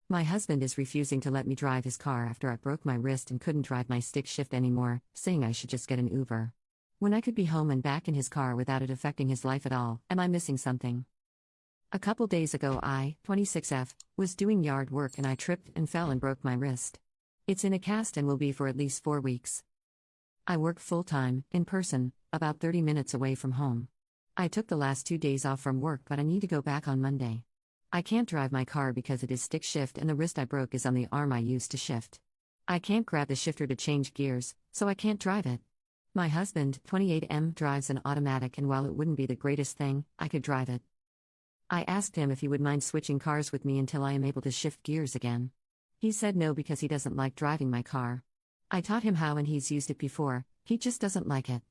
My husband is refusing to let me drive his car after I broke my wrist and couldn't drive my stick shift anymore, saying I should just get an Uber. When I could be home and back in his car without it affecting his life at all, am I missing something? A couple days ago I, 26F, was doing yard work and I tripped and fell and broke my wrist. It's in a cast and will be for at least 4 weeks. I work full-time, in person, about 30 minutes away from home. I took the last 2 days off from work but I need to go back on Monday. I can't drive my car because it is stick shift and the wrist I broke is on the arm I used to shift. I can't grab the shifter to change gears, so I can't drive it. My husband, 28M, drives an automatic and while it wouldn't be the greatest thing, I could drive it. I asked him if he would mind switching cars with me until I am able to shift gears again. He said no because he doesn't like driving my car. I taught him how and he's used it before, he just doesn't like it.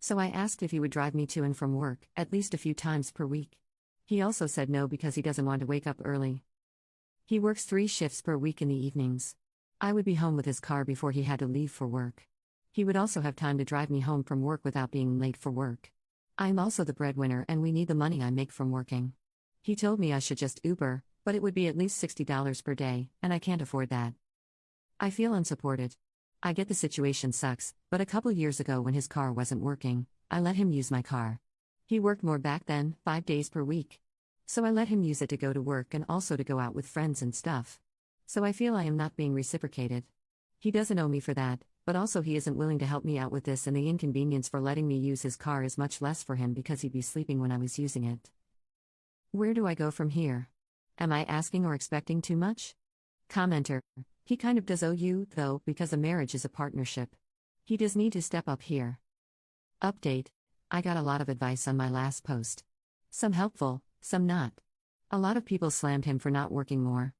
So I asked if he would drive me to and from work, at least a few times per week. He also said no because he doesn't want to wake up early. He works 3 shifts per week in the evenings. I would be home with his car before he had to leave for work. He would also have time to drive me home from work without being late for work. I'm also the breadwinner and we need the money I make from working. He told me I should just Uber, but it would be at least $60 per day, and I can't afford that. I feel unsupported. I get the situation sucks, but a couple years ago when his car wasn't working, I let him use my car. He worked more back then, 5 days per week. So I let him use it to go to work and also to go out with friends and stuff. So I feel I am not being reciprocated. He doesn't owe me for that, but also he isn't willing to help me out with this and the inconvenience for letting me use his car is much less for him because he'd be sleeping when I was using it. Where do I go from here? Am I asking or expecting too much? Commenter: he kind of does owe you, though, because a marriage is a partnership. He does need to step up here. Update: I got a lot of advice on my last post. Some helpful, some not. A lot of people slammed him for not working more.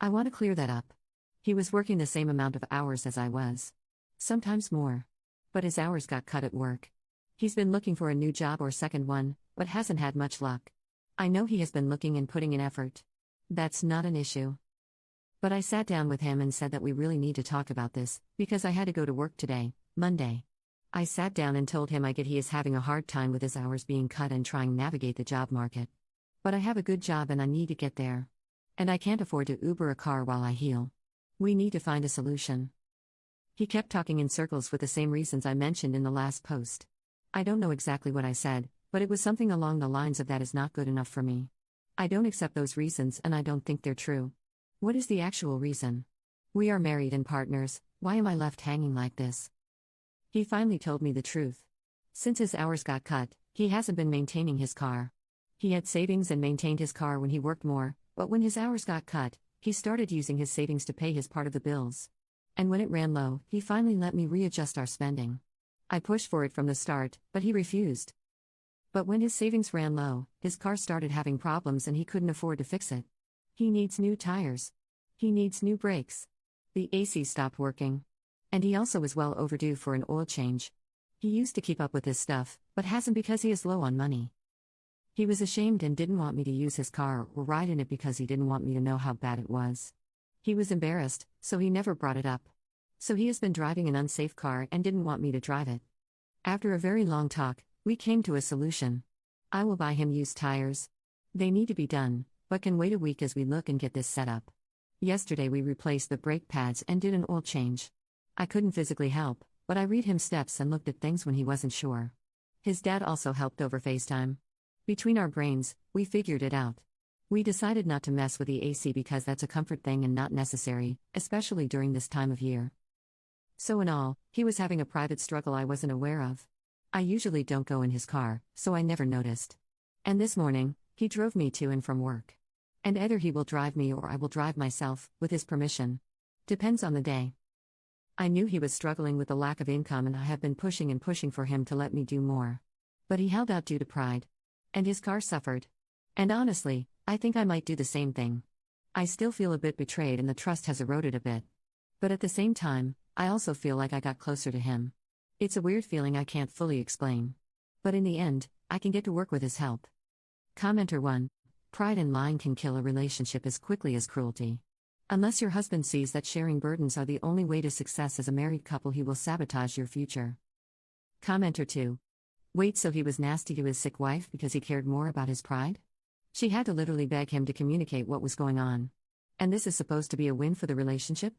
I want to clear that up. He was working the same amount of hours as I was. Sometimes more. But his hours got cut at work. He's been looking for a new job or second one, but hasn't had much luck. I know he has been looking and putting in effort. That's not an issue. But I sat down with him and said that we really need to talk about this, because I had to go to work today, Monday. I sat down and told him I get he is having a hard time with his hours being cut and trying to navigate the job market. But I have a good job and I need to get there. And I can't afford to Uber a car while I heal. We need to find a solution. He kept talking in circles with the same reasons I mentioned in the last post. I don't know exactly what I said, but it was something along the lines of that is not good enough for me. I don't accept those reasons and I don't think they're true. What is the actual reason? We are married and partners, why am I left hanging like this? He finally told me the truth. Since his hours got cut, he hasn't been maintaining his car. He had savings and maintained his car when he worked more, but when his hours got cut, he started using his savings to pay his part of the bills. And when it ran low, he finally let me readjust our spending. I pushed for it from the start, but he refused. But when his savings ran low, his car started having problems and he couldn't afford to fix it. He needs new tires. He needs new brakes. The AC stopped working. And he also is well overdue for an oil change. He used to keep up with his stuff, but hasn't because he is low on money. He was ashamed and didn't want me to use his car or ride in it because he didn't want me to know how bad it was. He was embarrassed, so he never brought it up. So he has been driving an unsafe car and didn't want me to drive it. After a very long talk, we came to a solution. I will buy him used tires. They need to be done, but can wait a week as we look and get this set up. Yesterday we replaced the brake pads and did an oil change. I couldn't physically help, but I read him steps and looked at things when he wasn't sure. His dad also helped over FaceTime. Between our brains, we figured it out. We decided not to mess with the AC because that's a comfort thing and not necessary, especially during this time of year. So in all, he was having a private struggle I wasn't aware of. I usually don't go in his car, so I never noticed. And this morning, he drove me to and from work. And either he will drive me or I will drive myself, with his permission. Depends on the day. I knew he was struggling with the lack of income and I have been pushing and pushing for him to let me do more. But he held out due to pride. And his car suffered. And honestly, I think I might do the same thing. I still feel a bit betrayed and the trust has eroded a bit. But at the same time, I also feel like I got closer to him. It's a weird feeling I can't fully explain. But in the end, I can get to work with his help. Commenter 1. Pride and lying can kill a relationship as quickly as cruelty. Unless your husband sees that sharing burdens are the only way to success as a married couple, he will sabotage your future. Commenter 2. Wait, so he was nasty to his sick wife because he cared more about his pride? She had to literally beg him to communicate what was going on. And this is supposed to be a win for the relationship?